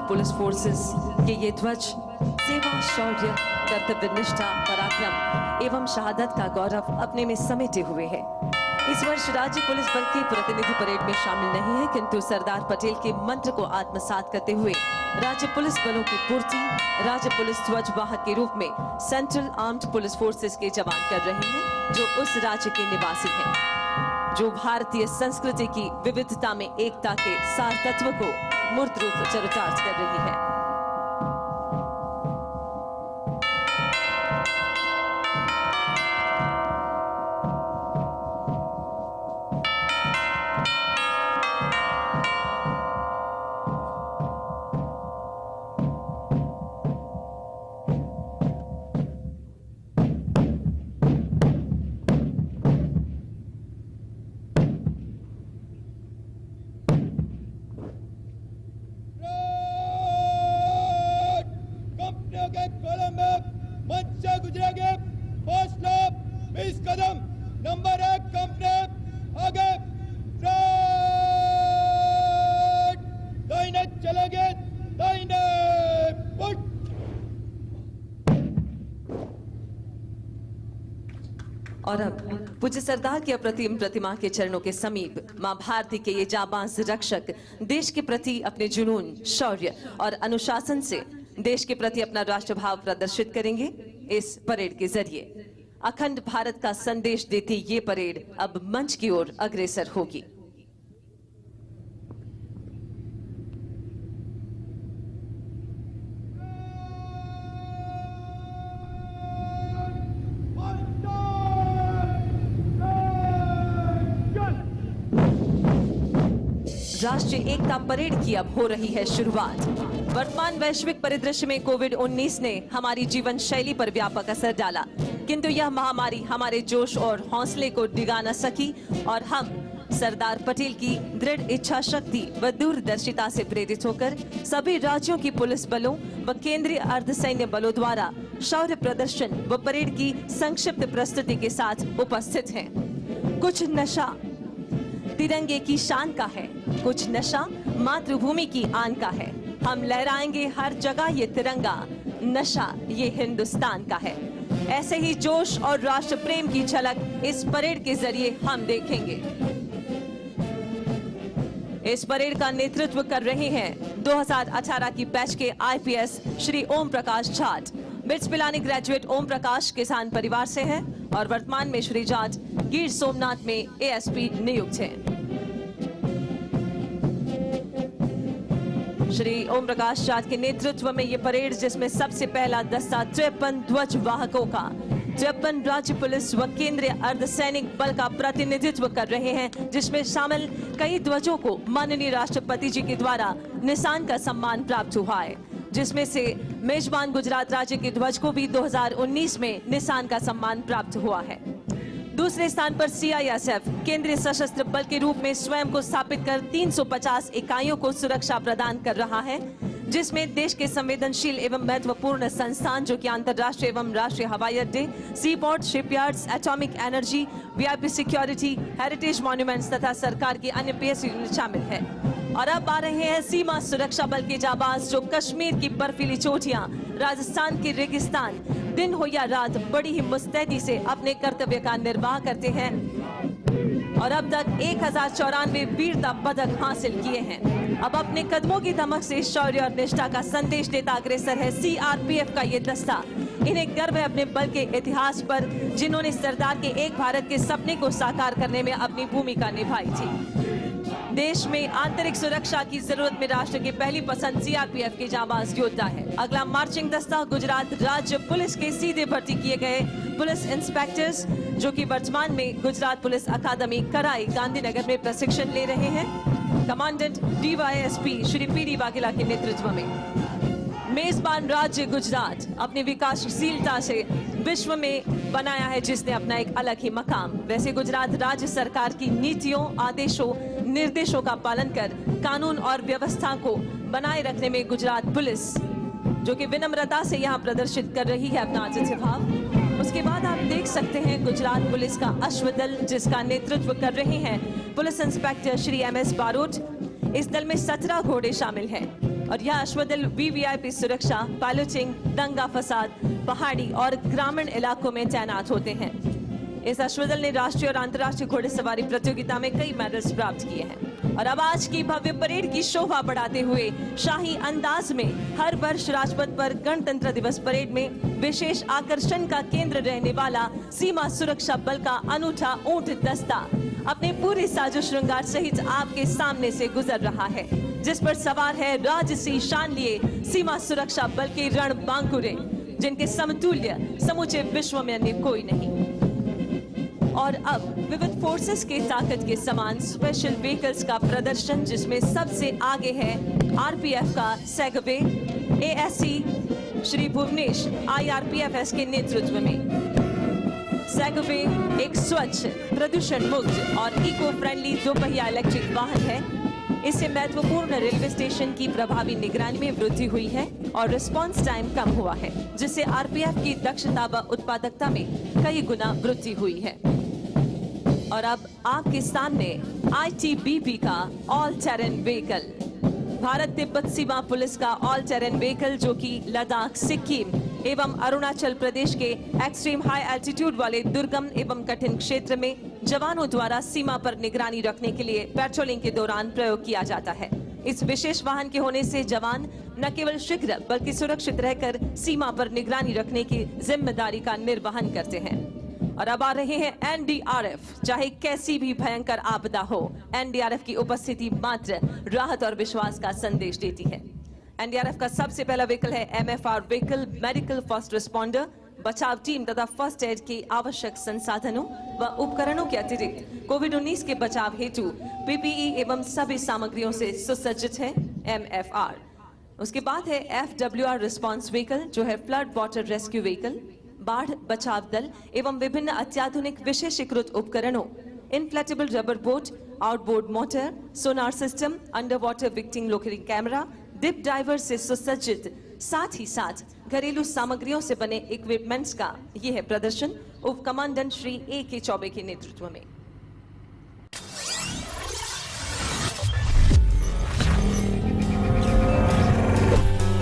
Police forces के ये ध्वज सेवा, शौर्य, कर्तव्य निष्ठा, पराक्रम एवं शहादत का गौरव अपने में समेटे हुए है। इस वर्ष राज्य पुलिस बल के प्रतिनिधि परेड में शामिल नहीं है, किंतु सरदार पटेल के मंत्र को आत्मसात करते हुए राज्य पुलिस बलों की पूर्ति राज्य पुलिस ध्वज वाहक के रूप में सेंट्रल आर्म्ड पुलिस फोर्सेस के जवान कर रहे हैं, जो उस राज्य के निवासी हैं, जो भारतीय संस्कृति की विविधता में एकता के सार तत्व को मूर्त रूप चरितार्थ कर रही है। और अब पूज्य सरदार की अप्रतिम प्रतिमा के चरणों के समीप मां भारती के ये जाबाज रक्षक देश के प्रति अपने जुनून, शौर्य और अनुशासन से देश के प्रति अपना राष्ट्रभाव प्रदर्शित करेंगे। इस परेड के जरिए अखंड भारत का संदेश देती ये परेड अब मंच की ओर अग्रसर होगी। राष्ट्रीय एकता परेड की अब हो रही है शुरुआत। वर्तमान वैश्विक परिदृश्य में कोविड-19 ने हमारी जीवन शैली पर व्यापक असर डाला, किंतु यह महामारी हमारे जोश और हौसले को डिगा न सकी और हम सरदार पटेल की दृढ़ इच्छा शक्ति व दूरदर्शिता से प्रेरित होकर सभी राज्यों की पुलिस बलों व केंद्रीय अर्धसैन्य बलों द्वारा शौर्य प्रदर्शन व परेड की संक्षिप्त प्रस्तुति के साथ उपस्थित हैं। कुछ नशा तिरंगे की शान का है, कुछ नशा मातृभूमि की आन का है। हम लहराएंगे हर जगह ये तिरंगा, नशा ये हिंदुस्तान का है। ऐसे ही जोश और राष्ट्र प्रेम की झलक इस परेड के जरिए हम देखेंगे। इस परेड का नेतृत्व कर रहे हैं 2018 की बैच के IPS Shri Om Prakash Jat. Bits Pilani graduate Om Prakash किसान परिवार से हैं और वर्तमान में श्री जाट गिर सोमनाथ में एएसपी नियुक्त हैं। श्री ओम प्रकाश जाट के नेतृत्व में ये परेड, जिसमें सबसे पहला दस्ता 53 ध्वज वाहकों का 53 राज्य पुलिस व केंद्रीय अर्धसैनिक बल का प्रतिनिधित्व कर रहे हैं, जिसमें शामिल कई ध्वजों को माननीय राष्ट्रपति जी के द्वारा निशान का सम्मान प्राप्त हुआ है, जिसमें से मेजबान गुजरात राज्य के ध्वज को भी 2019 में निशान का सम्मान प्राप्त हुआ है। दूसरे स्थान पर सीआईएसएफ केंद्रीय सशस्त्र बल के रूप में स्वयं को स्थापित कर 350 इकाइयों को सुरक्षा प्रदान कर रहा है, जिसमें देश के संवेदनशील एवं महत्वपूर्ण संस्थान जो कि अंतर्राष्ट्रीय एवं राष्ट्रीय हवाई अड्डे, C port, shipyards, atomic energy, VIP security, heritage monuments तथा सरकार की अन्य पीएस यूनिट शामिल है। और अब आ रहे हैं सीमा सुरक्षा बल के जाबाज, जो कश्मीर की बर्फीली चोटियां, राजस्थान के रेगिस्तान, दिन हो या रात बड़ी ही मुस्तैदी से अपने कर्तव्य का निर्वाह करते हैं और अब तक 1094 वीरता पदक हासिल किए हैं। अब अपने कदमों की धमक से शौर्य और निष्ठा का संदेश देता अग्रसर है सीआरपीएफ का ये दस्ता। इन्हें गर्व है अपने बल के इतिहास पर, जिन्होंने सरदार के एक भारत के सपने को साकार करने में अपनी भूमिका निभाई थी। देश में आंतरिक सुरक्षा की जरूरत में राष्ट्र की पहली पसंद सीआरपीएफ के जाबाज योद्धा है। अगला मार्चिंग दस्ता गुजरात राज्य पुलिस के सीधे भर्ती किए गए पुलिस इंस्पेक्टर्स, जो कि वर्तमान में गुजरात पुलिस अकादमी कराई गांधीनगर में प्रशिक्षण ले रहे हैं। Commandant DYSP Shri PD Vaghela के नेतृत्व में मेजबान राज्य गुजरात अपनी विकासशीलता से विश्व में बनाया है, जिसने अपना एक अलग ही मकाम। वैसे गुजरात राज्य सरकार की नीतियों, आदेशों, निर्देशों का पालन कर कानून और व्यवस्था को बनाए रखने में गुजरात पुलिस, जो कि विनम्रता से यहाँ प्रदर्शित कर रही है अपना आतिथ्य भाव। उसके बाद आप देख सकते हैं गुजरात पुलिस का अश्वदल, जिसका नेतृत्व कर रहे हैं police inspector Shri MS Barot. इस दल में 17 घोड़े शामिल हैं। और यह अश्वदल वीवीआईपी सुरक्षा, पायलटिंग, दंगा फसाद, पहाड़ी और ग्रामीण इलाकों में तैनात होते हैं। इस अश्वदल ने राष्ट्रीय और अंतर्राष्ट्रीय घोड़सवारी प्रतियोगिता में कई मेडल्स प्राप्त किए हैं। और अब आज की भव्य परेड की शोभा बढ़ाते हुए शाही अंदाज में हर वर्ष राजपथ पर गणतंत्र दिवस परेड में विशेष आकर्षण का केंद्र रहने वाला सीमा सुरक्षा बल का अनूठा ऊंट दस्ता अपने पूरे साजो श्रृंगार सहित आपके सामने से गुजर रहा है, जिस पर सवार है राजसी शान लिए सीमा सुरक्षा बल के रण बांकुरे, जिनके समतुल्य समूचे विश्व में अन्य कोई नहीं। और अब विविध फोर्सेस के ताकत के समान स्पेशल व्हीकल्स का प्रदर्शन, जिसमें सबसे आगे है आरपीएफ का segue, ASC Shri Bhuvnesh IRPFS के नेतृत्व में। सेगवे एक स्वच्छ, प्रदूषण मुक्त और इको फ्रेंडली दोपहिया इलेक्ट्रिक वाहन है। इससे महत्वपूर्ण रेलवे स्टेशन की प्रभावी निगरानी में वृद्धि हुई है और रिस्पांस टाइम कम हुआ है, जिससे आरपीएफ की दक्षता व उत्पादकता में कई गुना वृद्धि हुई है। और अब आपके सामने आईटीबीपी का all terrain vehicle, Bharat Tibet सीमा पुलिस का ऑल टेरेन व्हीकल, जो कि लद्दाख, सिक्किम एवं अरुणाचल प्रदेश के एक्सट्रीम हाई एल्टीट्यूड वाले दुर्गम एवं कठिन क्षेत्र में जवानों द्वारा सीमा पर निगरानी रखने के लिए पेट्रोलिंग के दौरान प्रयोग किया जाता है। इस विशेष वाहन के होने से जवान न केवल शीघ्र बल्कि सुरक्षित रहकर सीमा पर निगरानी रखने की जिम्मेदारी का निर्वहन करते हैं। और अब आ रहे हैं एनडीआरएफ। चाहे कैसी भी भयंकर आपदा हो, एनडीआरएफ की उपस्थिति मात्र राहत और विश्वास का संदेश देती है। एनडीआरएफ का सबसे पहला व्हीकल है MFR vehicle, medical first responder, बचाव टीम तथा फर्स्ट एड के आवश्यक संसाधनों व उपकरणों के अतिरिक्त कोविड-19 के बचाव हेतु पीपीई एवं सभी सामग्रियों से सुसज्जित है एमएफआर। उसके बाद है एफडब्ल्यूआर रिस्पॉन्स व्हीकल, जो है फ्लड वाटर रेस्क्यू व्हीकल, बाढ़ बचाव दल एवं विभिन्न अत्याधुनिक विशेषीकृत उपकरणों, inflatable rubber boat, outboard motor, sonar system, under water victim locating camera, deep diver से सुसज्जित, साथ ही साथ घरेलू सामग्रियों से बने इक्विपमेंट्स का यह है प्रदर्शन उप कमांडेंट श्री ए के चौबे के नेतृत्व में।